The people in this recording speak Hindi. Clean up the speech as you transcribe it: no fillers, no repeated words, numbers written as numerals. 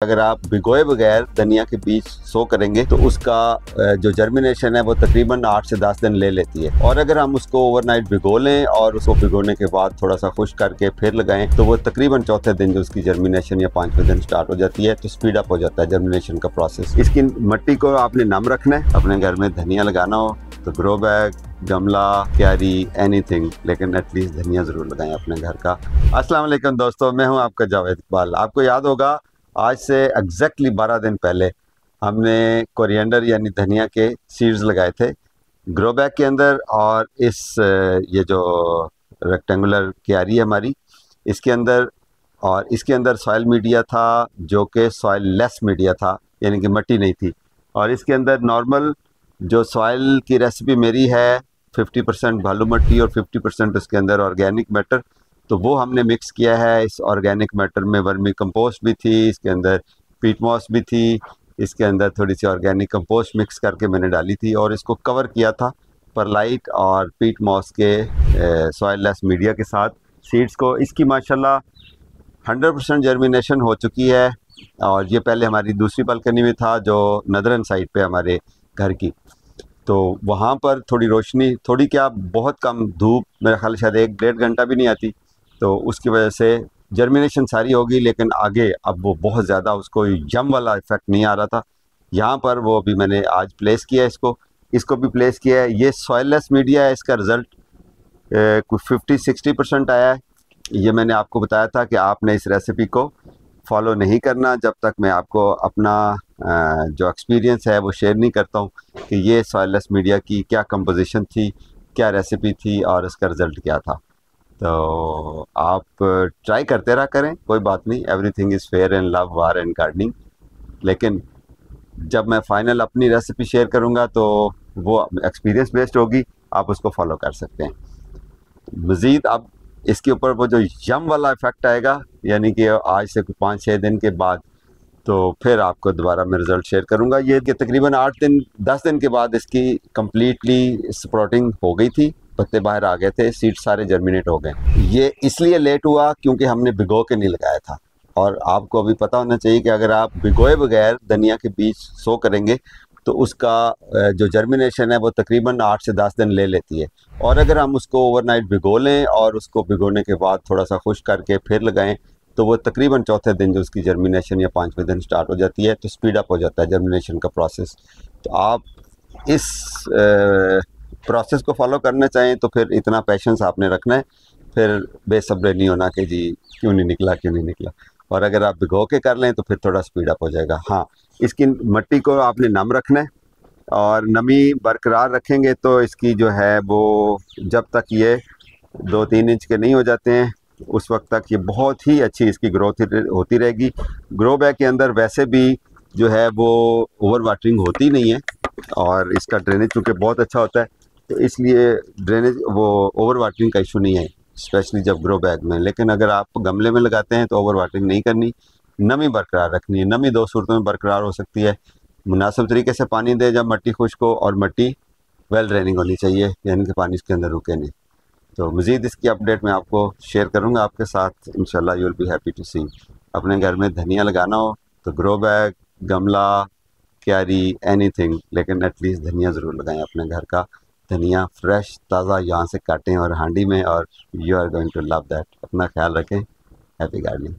अगर आप भिगोए बगैर धनिया के बीज सो करेंगे तो उसका जो जर्मिनेशन है वो तकरीबन 8 से 10 दिन ले लेती है। और अगर हम उसको ओवरनाइट भिगो लें और उसको भिगोने के बाद थोड़ा सा खुश्क करके फिर लगाएं तो वो तकरीबन चौथे दिन जो उसकी जर्मिनेशन या 5वें दिन स्टार्ट हो जाती है, तो स्पीड अप हो जाता है जर्मिनेशन का प्रोसेस। इसकी मिट्टी को आपने नम रखना है। अपने घर में धनिया लगाना हो तो ग्रो बैग, गमला, क्यारी, एनीथिंग, लेकिन एटलीस्ट धनिया ज़रूर लगाएं अपने घर का। अस्सलाम वालेकुम दोस्तों, मैं हूं आपका जावेद इकबाल। आपको याद होगा आज से एग्जैक्टली 12 दिन पहले हमने कोरिएंडर यानी धनिया के सीड्स लगाए थे ग्रो बैग के अंदर, और ये जो रेक्टेंगुलर क्यारी है हमारी, इसके अंदर, और इसके अंदर सॉइल मीडिया था जो कि सॉइल लेस मीडिया था, यानी कि मिट्टी नहीं थी। और इसके अंदर नॉर्मल जो सॉइल की रेसिपी मेरी है 50% बालू मिट्टी और 50% उसके अंदर ऑर्गेनिक मैटर, तो वो हमने मिक्स किया है। इस ऑर्गेनिक मैटर में वर्मी कंपोस्ट भी थी, इसके अंदर पीट मॉस भी थी, इसके अंदर थोड़ी सी ऑर्गेनिक कंपोस्ट मिक्स करके मैंने डाली थी, और इसको कवर किया था परलाइट और पीट मॉस के सॉइल लेस मीडिया के साथ सीड्स को। इसकी माशाल्लाह 100% जर्मिनेशन हो चुकी है। और ये पहले हमारी दूसरी बालकनी में था जो नदरन साइड पे हमारे घर की, तो वहाँ पर थोड़ी रोशनी, थोड़ी क्या बहुत कम धूप, मेरा ख्याल शायद 1-1.5 घंटा भी नहीं आती, तो उसकी वजह से जर्मिनेशन सारी होगी। लेकिन आगे अब वो बहुत ज़्यादा उसको जम वाला इफेक्ट नहीं आ रहा था। यहाँ पर वो अभी मैंने आज प्लेस किया है, इसको भी प्लेस किया है। ये सॉइललेस मीडिया है, इसका रिज़ल्ट कुछ 50-60% आया है। ये मैंने आपको बताया था कि आपने इस रेसिपी को फॉलो नहीं करना जब तक मैं आपको अपना जो एक्सपीरियंस है वो शेयर नहीं करता हूँ कि ये सॉइललेस मीडिया की क्या कंपोजिशन थी, क्या रेसिपी थी और इसका रिज़ल्ट क्या था। तो आप ट्राई करते रहा करें, कोई बात नहीं, everything is fair in love, war and gardening. लेकिन जब मैं फाइनल अपनी रेसिपी शेयर करूँगा तो वो एक्सपीरियंस बेस्ड होगी, आप उसको फॉलो कर सकते हैं। मज़ीद अब इसके ऊपर वो जो यम वाला इफ़ेक्ट आएगा, यानी कि आज से 5-6 दिन के बाद, तो फिर आपको दोबारा मैं रिज़ल्ट शेयर करूँगा। ये कि तकरीबन 8-10 दिन के बाद इसकी कम्प्लीटली स्प्राउटिंग हो गई थी, पत्ते बाहर आ गए थे, सीड्स सारे जर्मिनेट हो गए। ये इसलिए लेट हुआ क्योंकि हमने भिगो के नहीं लगाया था। और आपको अभी पता होना चाहिए कि अगर आप भिगोए बगैर धनिया के बीज सो करेंगे तो उसका जो जर्मिनेशन है वो तकरीबन 8 से 10 दिन ले लेती है। और अगर हम उसको ओवरनाइट भिगो लें और उसको भिगोने के बाद थोड़ा सा खुश्क करके फिर लगाएं तो वो तकरीबन चौथे दिन जो उसकी जर्मिनेशन या 5वें दिन स्टार्ट हो जाती है, तो स्पीड अप हो जाता है जर्मिनेशन का प्रोसेस। तो आप इस प्रोसेस को फॉलो करना चाहें तो फिर इतना पेशेंस आपने रखना है, फिर बेसब्र नहीं होना कि जी क्यों नहीं निकला, क्यों नहीं निकला। और अगर आप भिगो के कर लें तो फिर थोड़ा स्पीड अप हो जाएगा। हाँ, इसकी मिट्टी को आपने नम रखना है, और नमी बरकरार रखेंगे तो इसकी जो है वो जब तक ये 2-3 इंच के नहीं हो जाते हैं उस वक्त तक ये बहुत ही अच्छी इसकी ग्रोथ होती रहेगी। ग्रो बैग के अंदर वैसे भी जो है वो ओवर वाटरिंग होती नहीं है, और इसका ड्रेनेज चूँकि बहुत अच्छा होता है, तो इसलिए ड्रेनेज वो ओवर वाटरिंग का इशू नहीं है, स्पेशली जब ग्रो बैग में। लेकिन अगर आप गमले में लगाते हैं तो ओवर वाटरिंग नहीं करनी, नमी बरकरार रखनी है। नमी 2 सूरतों में बरकरार हो सकती है, मुनासिब तरीके से पानी दे जब मिट्टी खुश्क हो, और मिट्टी वेल ड्रेनिंग होनी चाहिए, यानी कि पानी इसके अंदर रुके नहीं। तो मज़ीद इसकी अपडेट मैं आपको शेयर करूंगा आपके साथ, इंशाल्लाह you will be happy to see. अपने घर में धनिया लगाना हो तो ग्रो बैग, गमला, क्यारी, एनीथिंग, लेकिन एटलीस्ट धनिया ज़रूर लगाएं अपने घर का। धनिया फ्रेश ताज़ा यहाँ से काटें और हांडी में, और you are going to love that. अपना ख्याल रखें। Happy gardening.